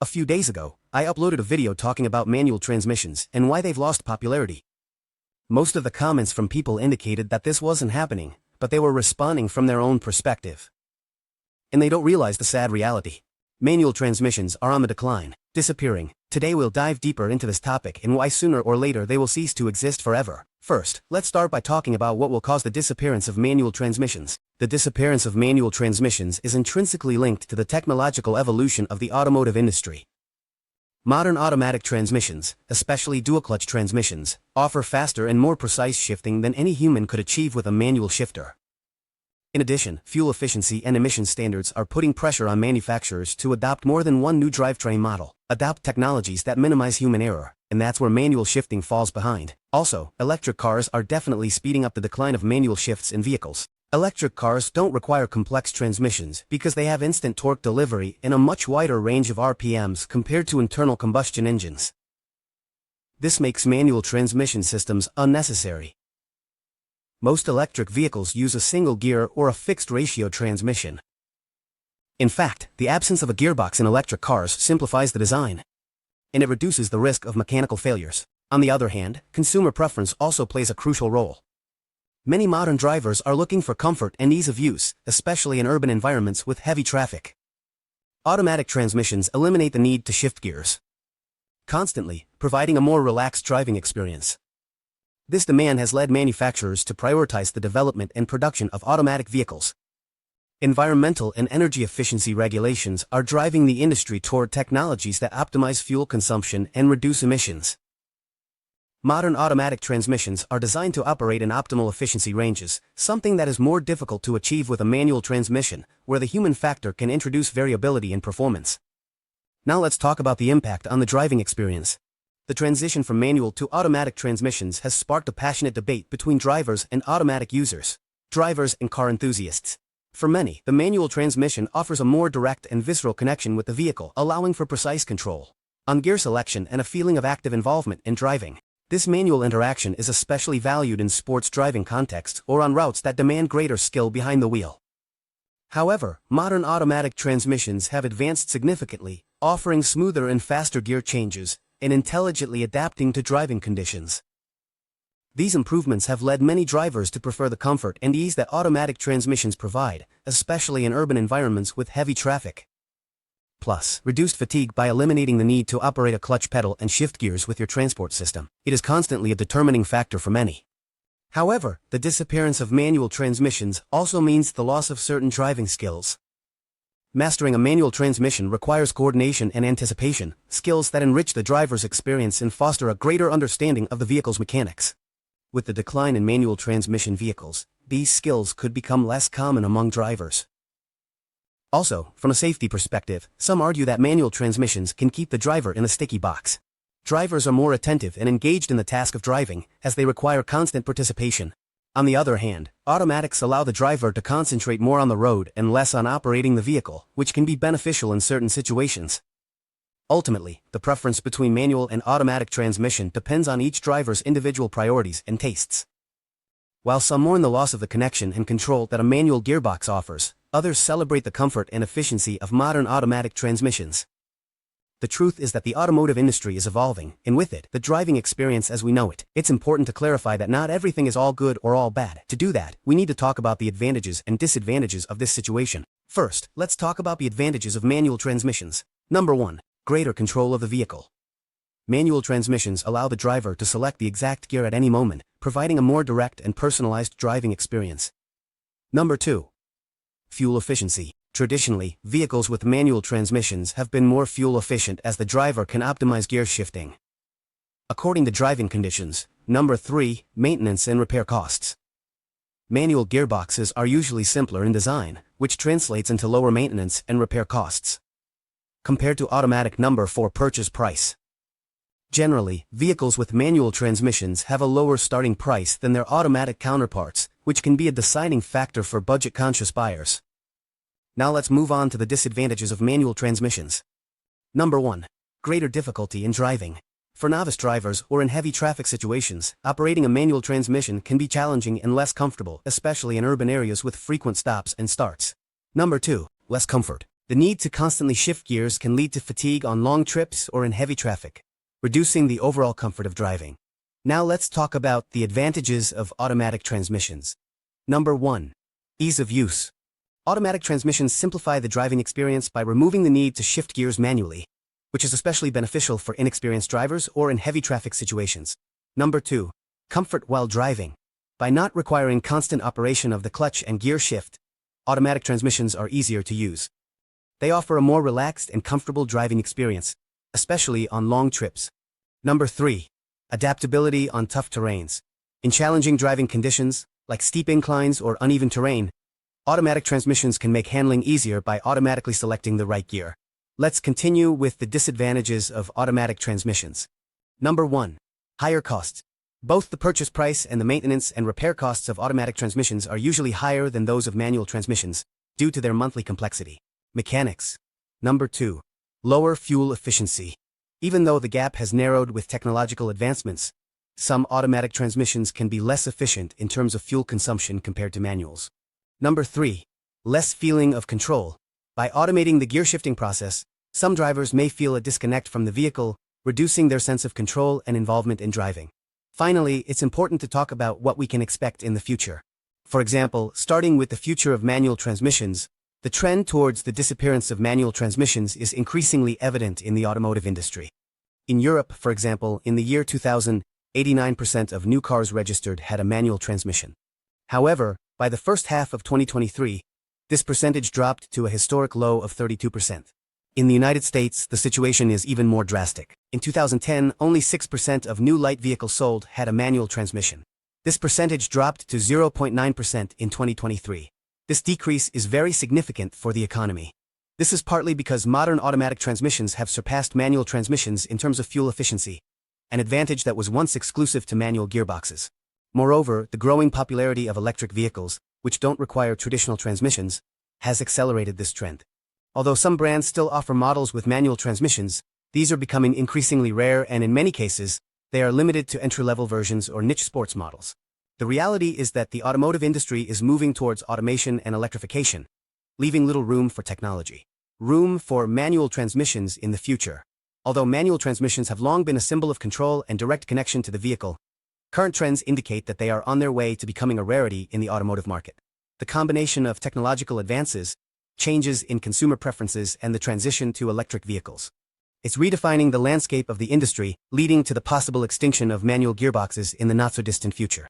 A few days ago, I uploaded a video talking about manual transmissions and why they've lost popularity. Most of the comments from people indicated that this wasn't happening, but they were responding from their own perspective. And they don't realize the sad reality. Manual transmissions are on the decline, disappearing. Today we'll dive deeper into this topic and why sooner or later they will cease to exist forever. First, let's start by talking about what will cause the disappearance of manual transmissions. The disappearance of manual transmissions is intrinsically linked to the technological evolution of the automotive industry. Modern automatic transmissions, especially dual-clutch transmissions, offer faster and more precise shifting than any human could achieve with a manual shifter. In addition, fuel efficiency and emission standards are putting pressure on manufacturers to adopt more than one new drivetrain model, adopt technologies that minimize human error, and that's where manual shifting falls behind. Also, electric cars are definitely speeding up the decline of manual shifts in vehicles. Electric cars don't require complex transmissions because they have instant torque delivery and a much wider range of RPMs compared to internal combustion engines. This makes manual transmission systems unnecessary. Most electric vehicles use a single gear or a fixed ratio transmission. In fact, the absence of a gearbox in electric cars simplifies the design, and it reduces the risk of mechanical failures. On the other hand, consumer preference also plays a crucial role. Many modern drivers are looking for comfort and ease of use, especially in urban environments with heavy traffic. Automatic transmissions eliminate the need to shift gears constantly, providing a more relaxed driving experience. This demand has led manufacturers to prioritize the development and production of automatic vehicles. Environmental and energy efficiency regulations are driving the industry toward technologies that optimize fuel consumption and reduce emissions. Modern automatic transmissions are designed to operate in optimal efficiency ranges, something that is more difficult to achieve with a manual transmission, where the human factor can introduce variability in performance. Now let's talk about the impact on the driving experience. The transition from manual to automatic transmissions has sparked a passionate debate between drivers and automatic users, drivers and car enthusiasts. For many, the manual transmission offers a more direct and visceral connection with the vehicle, allowing for precise control on gear selection and a feeling of active involvement in driving. This manual interaction is especially valued in sports driving contexts or on routes that demand greater skill behind the wheel. However, modern automatic transmissions have advanced significantly, offering smoother and faster gear changes and intelligently adapting to driving conditions. These improvements have led many drivers to prefer the comfort and ease that automatic transmissions provide, especially in urban environments with heavy traffic. Plus, reduced fatigue by eliminating the need to operate a clutch pedal and shift gears with your transport system. It is constantly a determining factor for many. However, the disappearance of manual transmissions also means the loss of certain driving skills. Mastering a manual transmission requires coordination and anticipation, skills that enrich the driver's experience and foster a greater understanding of the vehicle's mechanics. With the decline in manual transmission vehicles, these skills could become less common among drivers. Also, from a safety perspective, some argue that manual transmissions can keep the driver in a sticky box. Drivers are more attentive and engaged in the task of driving, as they require constant participation. On the other hand, automatics allow the driver to concentrate more on the road and less on operating the vehicle, which can be beneficial in certain situations. Ultimately, the preference between manual and automatic transmission depends on each driver's individual priorities and tastes. While some mourn the loss of the connection and control that a manual gearbox offers, others celebrate the comfort and efficiency of modern automatic transmissions. The truth is that the automotive industry is evolving, and with it, the driving experience as we know it. It's important to clarify that not everything is all good or all bad. To do that, we need to talk about the advantages and disadvantages of this situation. First, let's talk about the advantages of manual transmissions. Number 1. Greater control of the vehicle. Manual transmissions allow the driver to select the exact gear at any moment, providing a more direct and personalized driving experience. Number 2. Fuel efficiency. Traditionally, vehicles with manual transmissions have been more fuel efficient as the driver can optimize gear shifting according to driving conditions. Number 3. Maintenance and repair costs. Manual gearboxes are usually simpler in design, which translates into lower maintenance and repair costs compared to automatic. Number 4. Purchase price. Generally, vehicles with manual transmissions have a lower starting price than their automatic counterparts, which can be a deciding factor for budget-conscious buyers. Now let's move on to the disadvantages of manual transmissions. Number 1. Greater difficulty in driving. For novice drivers or in heavy traffic situations, operating a manual transmission can be challenging and less comfortable, especially in urban areas with frequent stops and starts. Number 2. Less comfort. The need to constantly shift gears can lead to fatigue on long trips or in heavy traffic, reducing the overall comfort of driving. Now let's talk about the advantages of automatic transmissions. Number 1. Ease of use. Automatic transmissions simplify the driving experience by removing the need to shift gears manually, which is especially beneficial for inexperienced drivers or in heavy traffic situations. Number 2. Comfort while driving. By not requiring constant operation of the clutch and gear shift, automatic transmissions are easier to use. They offer a more relaxed and comfortable driving experience, especially on long trips. Number 3. Adaptability on tough terrains. In challenging driving conditions, like steep inclines or uneven terrain, automatic transmissions can make handling easier by automatically selecting the right gear. Let's continue with the disadvantages of automatic transmissions. Number 1. Higher costs. Both the purchase price and the maintenance and repair costs of automatic transmissions are usually higher than those of manual transmissions, due to their monthly complexity. Mechanics. Number 2. Lower fuel efficiency. Even though the gap has narrowed with technological advancements, some automatic transmissions can be less efficient in terms of fuel consumption compared to manuals. Number 3. Less feeling of control. By automating the gear shifting process, some drivers may feel a disconnect from the vehicle, reducing their sense of control and involvement in driving. Finally, it's important to talk about what we can expect in the future. For example, starting with the future of manual transmissions, the trend towards the disappearance of manual transmissions is increasingly evident in the automotive industry. In Europe, for example, in the year 2000, 89% of new cars registered had a manual transmission. However, by the first half of 2023, this percentage dropped to a historic low of 32%. In the United States, the situation is even more drastic. In 2010, only 6% of new light vehicles sold had a manual transmission. This percentage dropped to 0.9% in 2023. This decrease is very significant for the economy. This is partly because modern automatic transmissions have surpassed manual transmissions in terms of fuel efficiency, an advantage that was once exclusive to manual gearboxes. Moreover, the growing popularity of electric vehicles, which don't require traditional transmissions, has accelerated this trend. Although some brands still offer models with manual transmissions, these are becoming increasingly rare and in many cases, they are limited to entry-level versions or niche sports models. The reality is that the automotive industry is moving towards automation and electrification, leaving little room for technology. Room for manual transmissions in the future. Although manual transmissions have long been a symbol of control and direct connection to the vehicle, current trends indicate that they are on their way to becoming a rarity in the automotive market. The combination of technological advances, changes in consumer preferences, and the transition to electric vehicles. It's redefining the landscape of the industry, leading to the possible extinction of manual gearboxes in the not-so-distant future.